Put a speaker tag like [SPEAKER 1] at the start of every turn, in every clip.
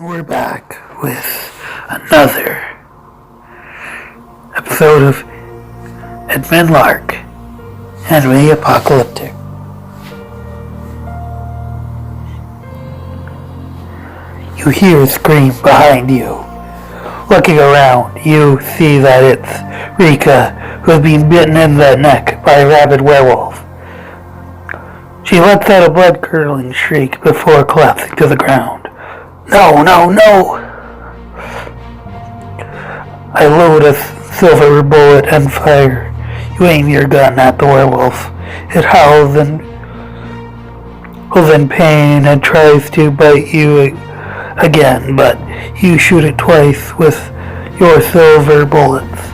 [SPEAKER 1] We're back with another episode of Edmund Lark and the Apocalyptic. You hear a scream behind you. Looking around, you see that it's Rika, who is being bitten in the neck by a rabid werewolf. She lets out a blood-curdling shriek before collapsing to the ground. No! I load a silver bullet and fire. You aim your gun at the werewolf. It howls in pain and tries to bite you again, but you shoot it twice with your silver bullets.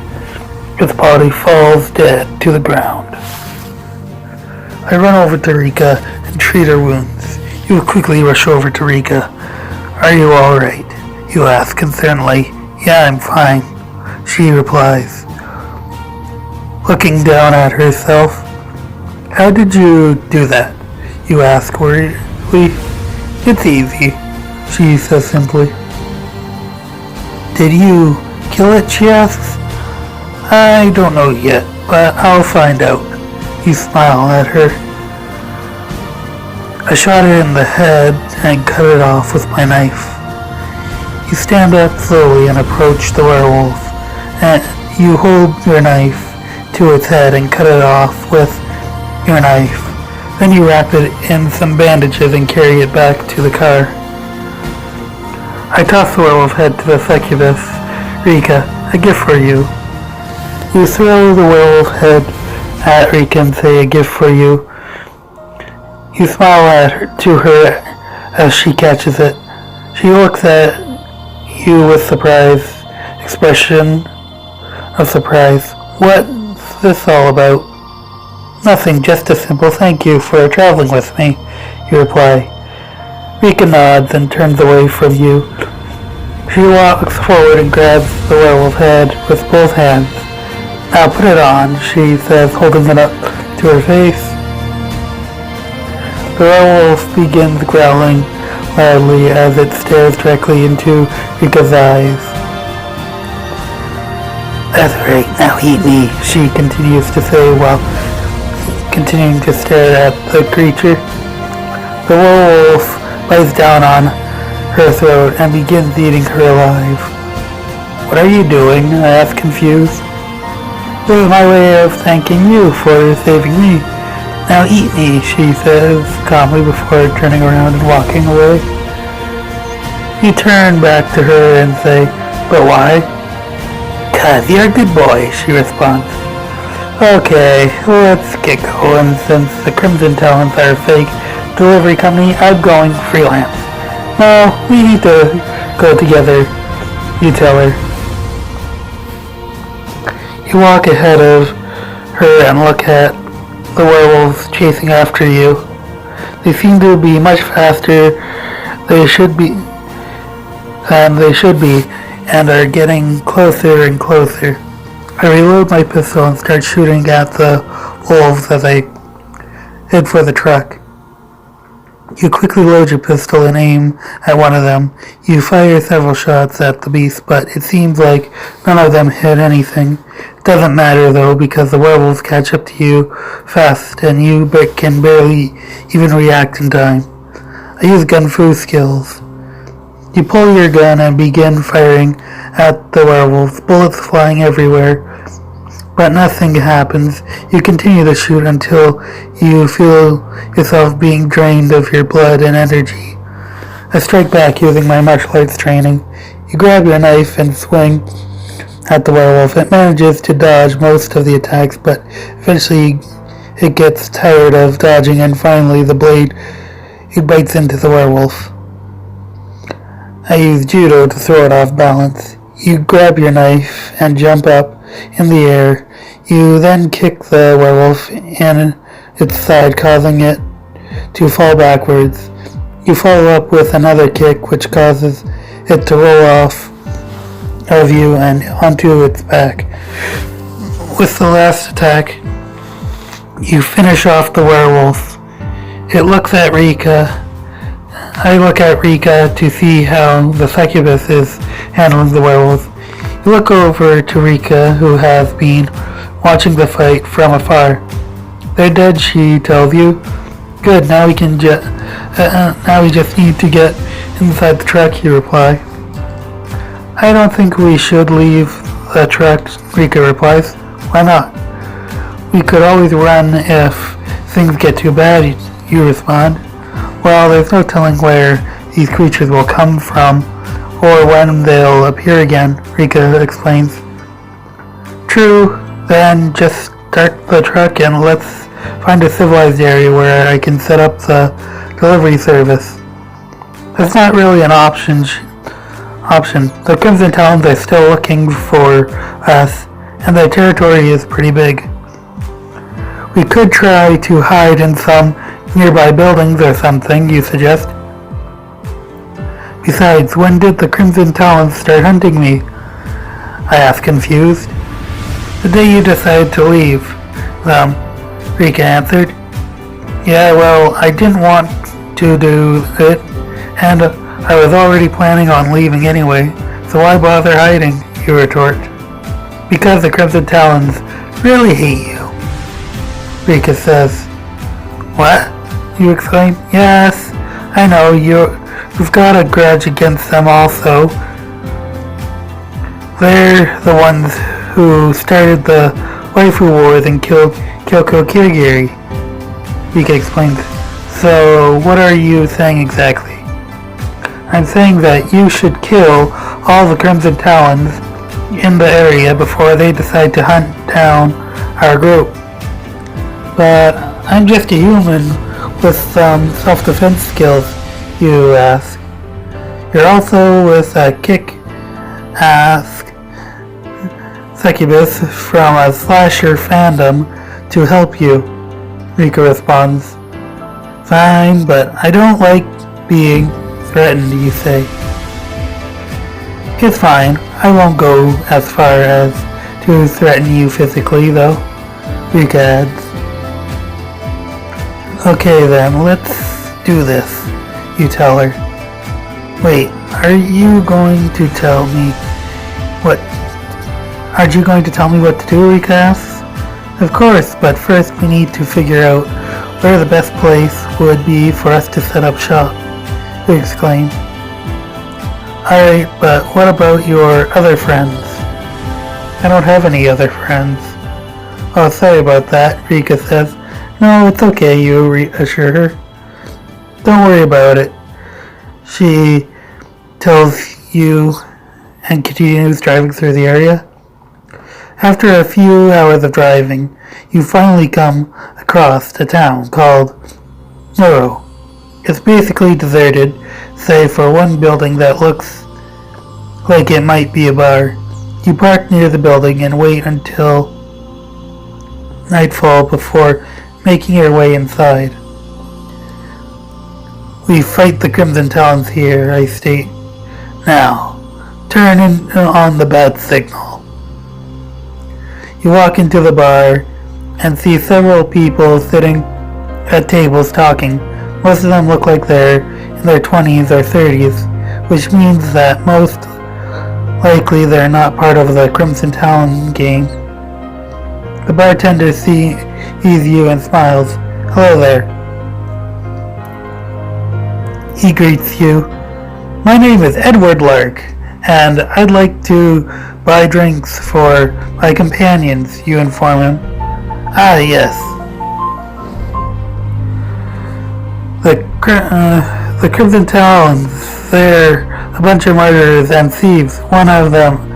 [SPEAKER 1] Its body falls dead to the ground. I run over to Rika and treat her wounds. You quickly rush over to Rika. Are you alright? You ask concernedly. Yeah, I'm fine, she replies, looking down at herself. How did you do that? You ask worriedly. It's easy, she says simply. Did you kill it? She asks. I don't know yet, but I'll find out. You smile at her. I shot it in the head and cut it off with my knife. You stand up slowly and approach the werewolf, and you hold your knife to its head and cut it off with your knife. Then you wrap it in some bandages and carry it back to the car. I toss the werewolf head to the succubus. Rika, a gift for you. You throw the werewolf head at Rika and say, a gift for you. You smile to her as she catches it. She looks at you with expression of surprise. What's this all about? Nothing, just a simple thank you for traveling with me, you reply. Rika nods and turns away from you. She walks forward and grabs the werewolf head with both hands. Now put it on, she says, holding it up to her face. The werewolf begins growling loudly as it stares directly into Rika's eyes. That's right, now eat me, she continues to say while continuing to stare at the creature. The werewolf lies down on her throat and begins eating her alive. What are you doing? I ask, confused. This is my way of thanking you for saving me. Now eat me, she says calmly before turning around and walking away. You turn back to her and say, but why? 'Cause you're a good boy, she responds. Okay, let's get going. Since the Crimson Talons are a fake delivery company, I'm going freelance. No, we need to go together, you tell her. You walk ahead of her and look at the werewolves chasing after you. They seem to be much faster than they should be, and are getting closer and closer. I reload my pistol and start shooting at the wolves as I head for the truck. You quickly load your pistol and aim at one of them. You fire several shots at the beast, but it seems like none of them hit anything. It doesn't matter though, because the werewolves catch up to you fast and you can barely even react in time. I use gun fu skills. You pull your gun and begin firing at the werewolves, bullets flying everywhere, but nothing happens. You continue to shoot until you feel yourself being drained of your blood and energy. I strike back using my martial arts training. You grab your knife and swing at the werewolf. It manages to dodge most of the attacks, but eventually it gets tired of dodging, and finally it bites into the werewolf. I use judo to throw it off balance. You grab your knife and jump up in the air. You then kick the werewolf in its side, causing it to fall backwards. You follow up with another kick, which causes it to roll off of you and onto its back. With the last attack, you finish off the werewolf. It looks at Rika I look at Rika to see how the succubus is handling the werewolves. You look over to Rika, who has been watching the fight from afar. They're dead, she tells you. Good, now we just need to get inside the truck, you reply. I don't think we should leave the truck, Rika replies. Why not? We could always run if things get too bad, you respond. Well, there's no telling where these creatures will come from or when they'll appear again, Rika explains. True, then just start the truck and let's find a civilized area where I can set up the delivery service. That's not really an option. The Crimson Talons are still looking for us, and their territory is pretty big. We could try to hide in some nearby buildings or something, you suggest. Besides, when did the Crimson Talons start hunting me? I ask, confused. The day you decided to leave them, Rika answered. Yeah, well, I didn't want to do it, and I was already planning on leaving anyway, so why bother hiding, you retort. Because the Crimson Talons really hate you, Rika says. What? You exclaim. Yes, I know, you've got a grudge against them also. They're the ones who started the waifu wars and killed Kyoko Kirigiri, Rika explains. So, what are you saying exactly? I'm saying that you should kill all the Crimson Talons in the area before they decide to hunt down our group. But I'm just a human with some self-defense skills, you ask. You're also with a kick-ass succubus from a slasher fandom to help you, Rika responds. Fine, but I don't like being threatened, you say. It's fine. I won't go as far as to threaten you physically, though, Rika adds. Okay then, let's do this, you tell her. Wait, aren't you going to tell me what to do, Rika asks. Of course, but first we need to figure out where the best place would be for us to set up shop, we exclaim. Alright, but what about your other friends? I don't have any other friends. Oh, sorry about that, Rika says. No, it's okay, you reassure her. Don't worry about it, she tells you and continues driving through the area. After a few hours of driving, you finally come across a town called Muro. It's basically deserted, save for one building that looks like it might be a bar. You park near the building and wait until nightfall before making your way inside. We fight the Crimson Talons here, I state. Now, turn on the bat signal. You walk into the bar and see several people sitting at tables talking. Most of them look like they're in their 20s or 30s, which means that most likely they're not part of the Crimson Talon gang. The bartender sees you and smiles. Hello there. He greets you. My name is Edmund Lark, and I'd like to buy drinks for my companions, you inform him. Ah, yes. The Crimson Talons, they're a bunch of murderers and thieves. One of them,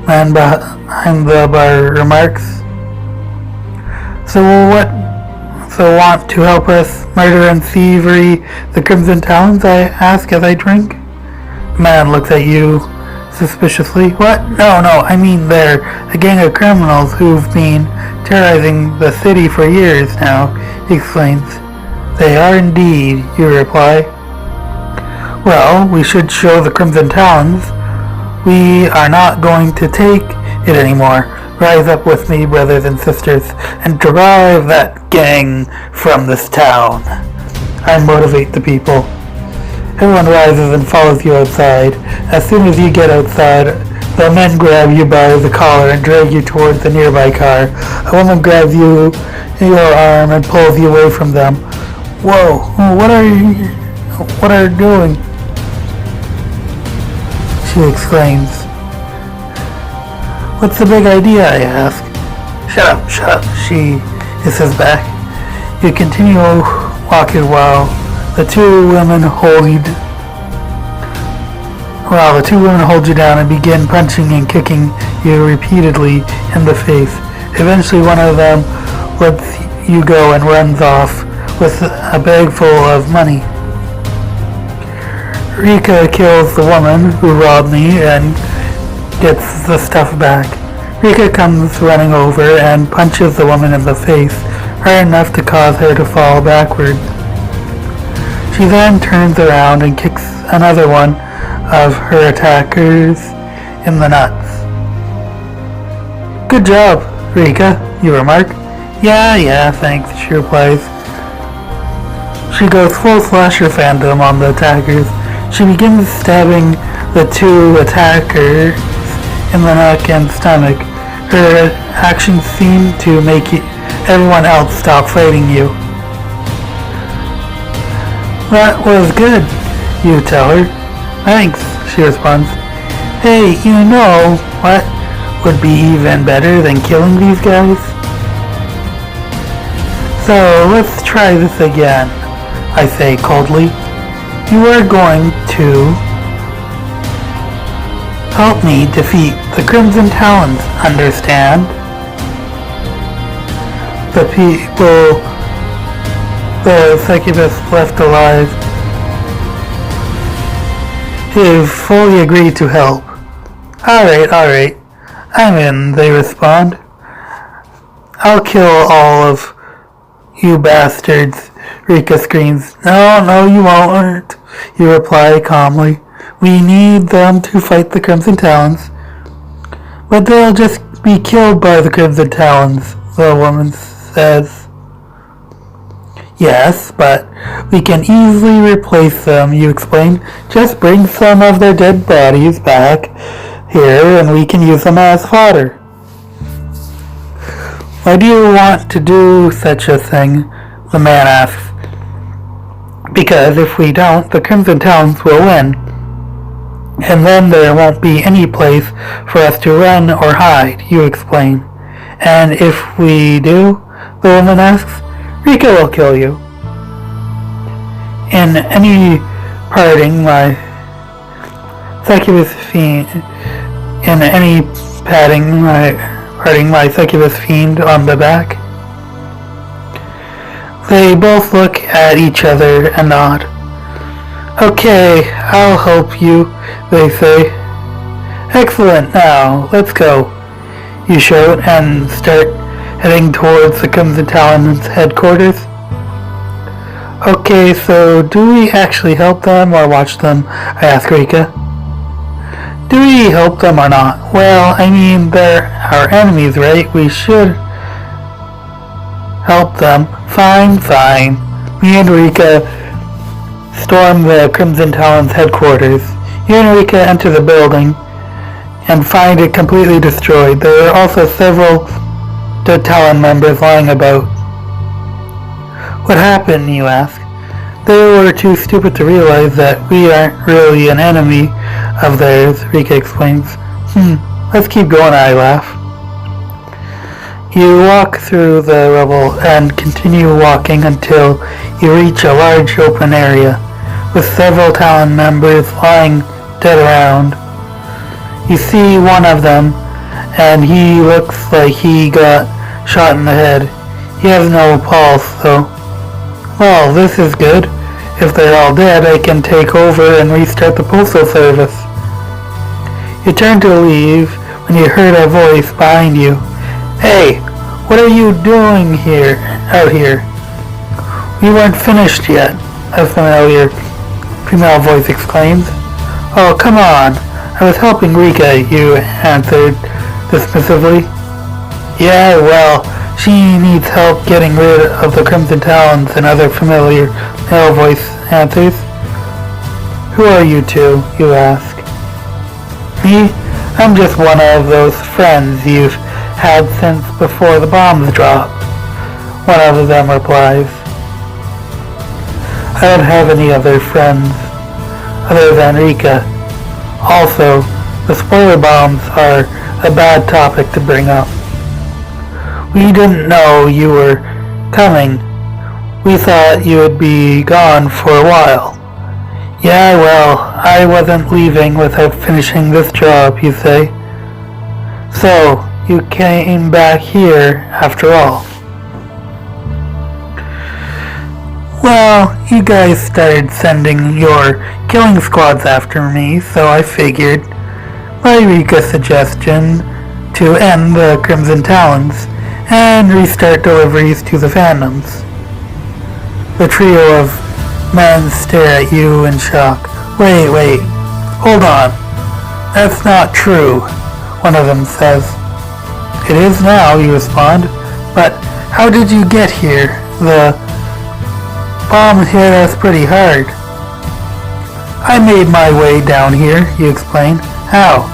[SPEAKER 1] man behind the bar, remarks. So want to help us murder and thievery the Crimson Talons, I ask as I drink. The man looks at you suspiciously. What? No, I mean they're a gang of criminals who've been terrorizing the city for years now, he explains. They are indeed, you reply. Well, we should show the Crimson Talons we are not going to take it anymore. Rise up with me, brothers and sisters, and drive that gang from this town. I motivate the people. Everyone rises and follows you outside. As soon as you get outside, the men grab you by the collar and drag you towards the nearby car. A woman grabs your arm and pulls you away from them. Whoa, what are you doing? She exclaims. What's the big idea, I ask. Shut up, she hisses back. You continue walking while the two women hold you down and begin punching and kicking you repeatedly in the face. Eventually one of them lets you go and runs off with a bag full of money. Rika kills the woman who robbed me and gets the stuff back. Rika comes running over and punches the woman in the face, hard enough to cause her to fall backward. She then turns around and kicks another one of her attackers in the nuts. Good job, Rika, you remark. Yeah, thanks, she replies. She goes full slasher fandom on the attackers. She begins stabbing the two attackers in the neck and stomach. Her actions seem to make everyone else stop fighting you. That was good, you tell her. Thanks, she responds. Hey, you know what would be even better than killing these guys? So let's try this again, I say coldly. You are going to help me defeat the Crimson Talons, understand? The people the succubus left alive have fully agreed to help. Alright, I'm in, they respond. I'll kill all of you bastards, Rika screams. No, you won't, you reply calmly. We need them to fight the Crimson Talons. But they'll just be killed by the Crimson Talons, the woman says. Yes, but we can easily replace them, you explain. Just bring some of their dead bodies back here and we can use them as fodder. Why do you want to do such a thing? The man asks. Because if we don't, the Crimson Talons will win. And then there won't be any place for us to run or hide, you explain. And if we do, the woman asks, Rika will kill you. In any parting my succubus fiend on the back. They both look at each other and nod. Okay, I'll help you, they say. Excellent, now, let's go, you shout and start heading towards the Crimson Talons headquarters. Okay, so do we actually help them or watch them? I ask Rika. Do we help them or not? Well, I mean, they're our enemies, right? We should help them. Fine. Me and Rika storm the Crimson Talons headquarters. You and Rika enter the building and find it completely destroyed. There are also several dead Talon members lying about. What happened, you ask? They were too stupid to realize that we aren't really an enemy of theirs, Rika explains. Let's keep going, I laugh. You walk through the rubble and continue walking until you reach a large open area with several Talon members lying dead around. You see one of them, and he looks like he got shot in the head. He has no pulse, though. Well, this is good. If they're all dead, I can take over and restart the postal service. You turn to leave when you heard a voice behind you. Hey, what are you doing out here? We weren't finished yet, a familiar female voice exclaims. Oh, come on. I was helping Rika, you answered dismissively. Yeah, well, she needs help getting rid of the Crimson Talons, another familiar male voice answers. Who are you two? You ask. Me? I'm just one of those friends you've had since before the bombs dropped. One of them replies. I don't have any other friends other than Rika. Also, the spoiler bombs are a bad topic to bring up. We didn't know you were coming. We thought you would be gone for a while. Yeah, well, I wasn't leaving without finishing this job, you say. So, you came back here after all. Well, you guys started sending your killing squads after me, so I figured, by Rika's suggestion, to end the Crimson Talons and restart deliveries to the Phantoms. The trio of men stare at you in shock. Wait, hold on. That's not true, one of them says. It is now, you respond, but how did you get here? The bomb hit us pretty hard. I made my way down here, you explain. How?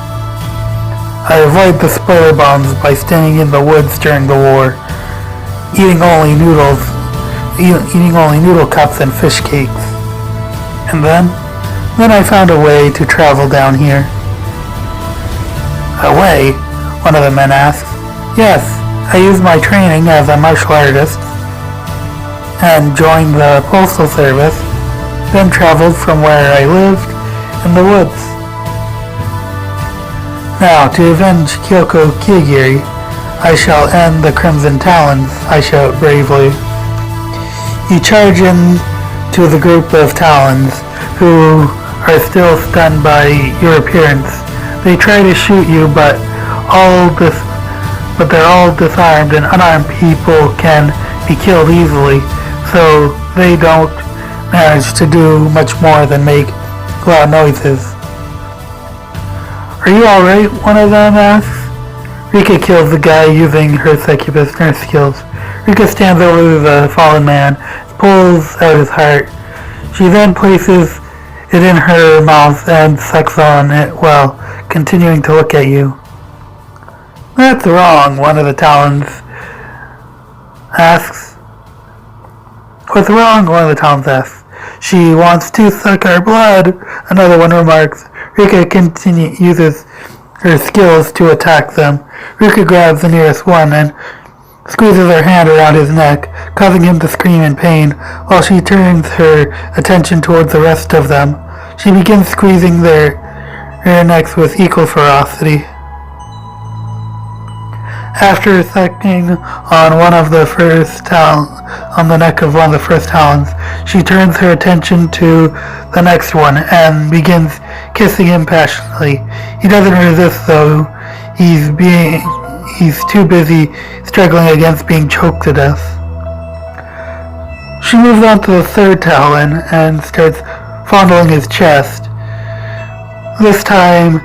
[SPEAKER 1] I avoid the spoiler bombs by staying in the woods during the war, eating only noodle cups and fish cakes. And then I found a way to travel down here. A way? One of the men asks. Yes, I used my training as a martial artist and joined the postal service, then traveled from where I lived in the woods. Now, to avenge Kyoko Kigiri, I shall end the Crimson Talons, I shout bravely. You charge in to the group of Talons, who are still stunned by your appearance. They try to shoot you, but they're all disarmed, and unarmed people can be killed easily, so they don't manage to do much more than make loud noises. Are you alright? One of them asks. Rika kills the guy using her succubus nurse skills. Rika stands over the fallen man, pulls out his heart. She then places it in her mouth and sucks on it while continuing to look at you. That's wrong, one of the Talons asks. What's wrong? One of the Talons asks. She wants to suck our blood, another one remarks. Rika uses her skills to attack them. Rika grabs the nearest one and squeezes her hand around his neck, causing him to scream in pain, while she turns her attention towards the rest of them. She begins squeezing their necks with equal ferocity. After sucking on the neck of one of the first Talons, she turns her attention to the next one and begins kissing him passionately. He doesn't resist though. He's too busy struggling against being choked to death. She moves on to the third Talon and starts fondling his chest. This time,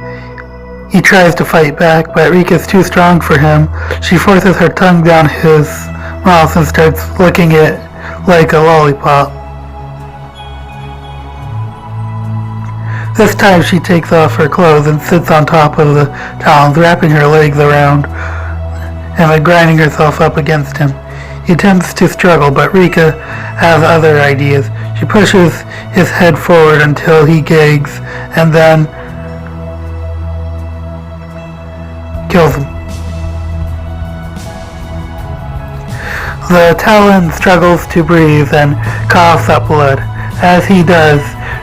[SPEAKER 1] he tries to fight back, but Rika's too strong for him. She forces her tongue down his mouth and starts licking it like a lollipop. This time she takes off her clothes and sits on top of the Talons, wrapping her legs around and then grinding herself up against him. He attempts to struggle, but Rika has other ideas. She pushes his head forward until he gags and then kills him. The Talon struggles to breathe and coughs up blood. As he does,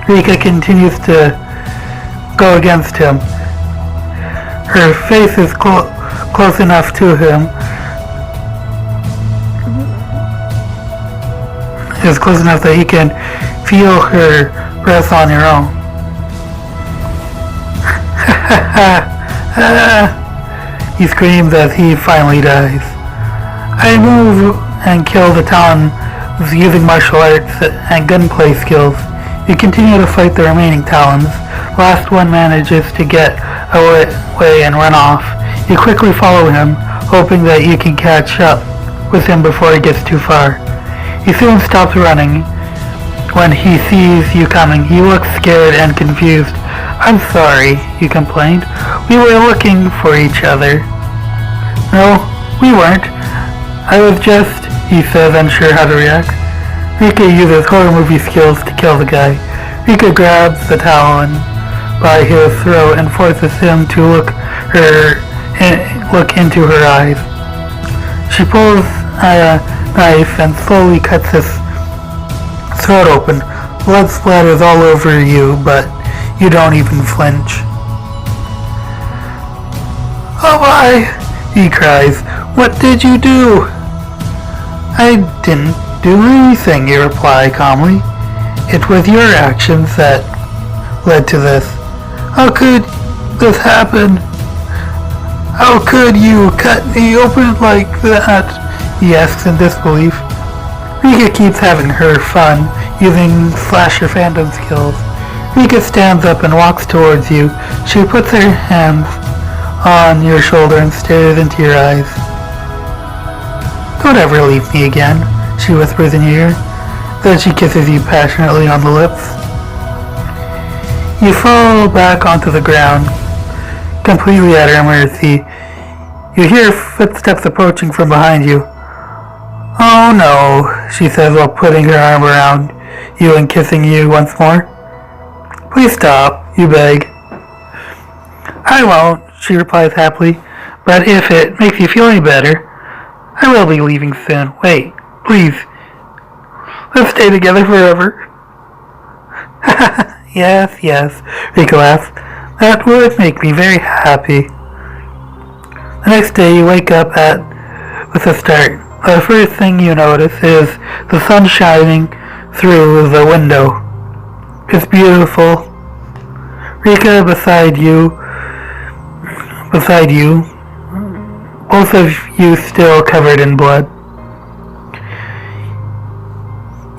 [SPEAKER 1] Rika continues to go against him. Her face is close enough to him. Is close enough that he can feel her breath on your own. He screams as he finally dies. I move and kill the Talon using martial arts and gunplay skills. You continue to fight the remaining Talons. Last one manages to get away and run off. You quickly follow him, hoping that you can catch up with him before he gets too far. He soon stops running, When he sees you coming, he looks scared and confused. I'm sorry, he complained. We were looking for each other. No, we weren't. I was just, he says, unsure how to react. Rika uses horror movie skills to kill the guy. Rika grabs the Talon by his throat and forces him to look into her eyes. She pulls a knife and slowly cuts his throat open. Blood splatters all over you, but you don't even flinch. Oh my, he cries. What did you do? I didn't do anything, you reply calmly. It was your actions that led to this. How could this happen? How could you cut me open like that? He asks in disbelief. Rika keeps having her fun, using slasher fandom skills. Rika stands up and walks towards you. She puts her hands on your shoulder and stares into your eyes. Don't ever leave me again, she whispers in your ear. Then she kisses you passionately on the lips. You fall back onto the ground, completely at her mercy. You hear footsteps approaching from behind you. Oh no, she says while putting her arm around you and kissing you once more. Please stop, you beg. I won't, she replies happily, but if it makes you feel any better, I will be leaving soon. Wait, please. Let's stay together forever. Yes, Rika laughs. That would make me very happy. The next day you wake up with a start. The first thing you notice is the sun shining through the window. It's beautiful. Rika beside you, both of you still covered in blood.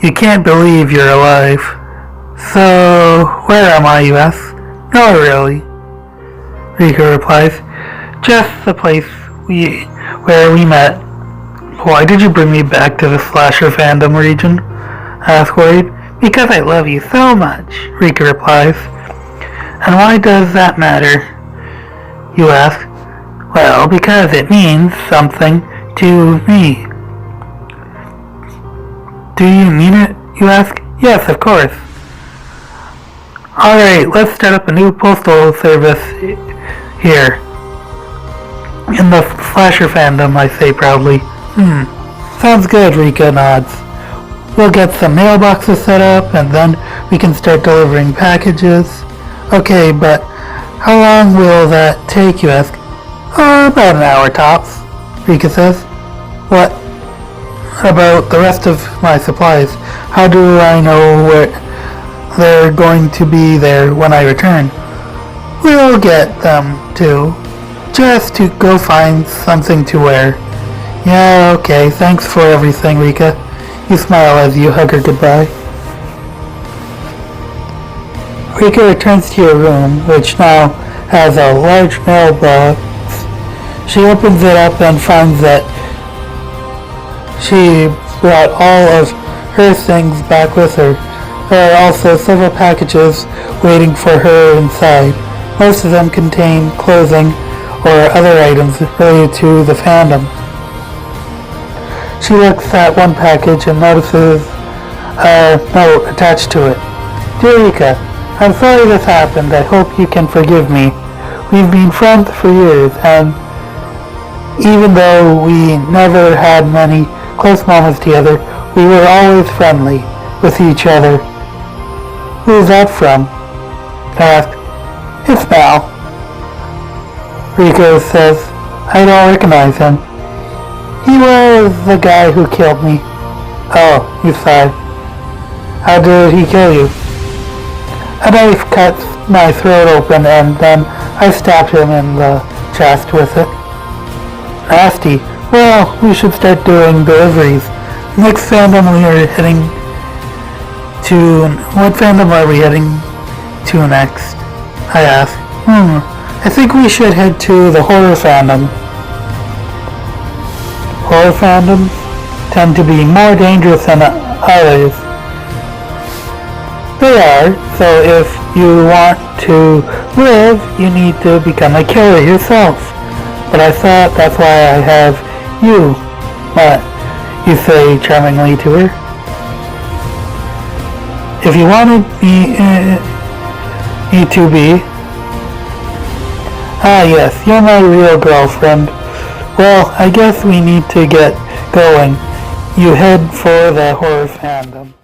[SPEAKER 1] You can't believe you're alive. So, where am I, you ask? Not really, Rika replies. Just the place where we met. Why did you bring me back to the slasher fandom region? I ask worried. Because I love you so much, Rika replies. And why does that matter? You ask. Well, because it means something to me. Do you mean it? You ask. Yes, of course. Alright, let's start up a new postal service here. In the slasher fandom, I say proudly. Sounds good, Rika nods. We'll get some mailboxes set up, and then we can start delivering packages. Okay, but how long will that take, you ask? About an hour tops, Rika says. What about the rest of my supplies? How do I know where they're going to be there when I return? We'll get them too. Just to go find something to wear. Yeah, okay, thanks for everything, Rika. You smile as you hug her goodbye. Rika returns to your room, which now has a large mailbox. She opens it up and finds that she brought all of her things back with her. There are also several packages waiting for her inside. Most of them contain clothing or other items related to the fandom. She looks at one package and notices a note attached to it. Dear Rika, I'm sorry this happened. I hope you can forgive me. We've been friends for years, and even though we never had many close moments together, we were always friendly with each other. Who's that from? I asked. It's Mal. Rika says, I don't recognize him. He was the guy who killed me. Oh, you sigh. How did he kill you? A knife cut my throat open and then I stabbed him in the chest with it. Nasty. Well, we should start doing deliveries. Next fandom we are heading to... What fandom are we heading to next? I asked. I think we should head to the horror fandom. Horror fandoms tend to be more dangerous than others. They are, so if you want to live, you need to become a killer yourself. But I thought that's why I have you. What? You say charmingly to her. If you wanted me to be... Ah yes, you're my real girlfriend. Well, I guess we need to get going. You head for the horror fandom.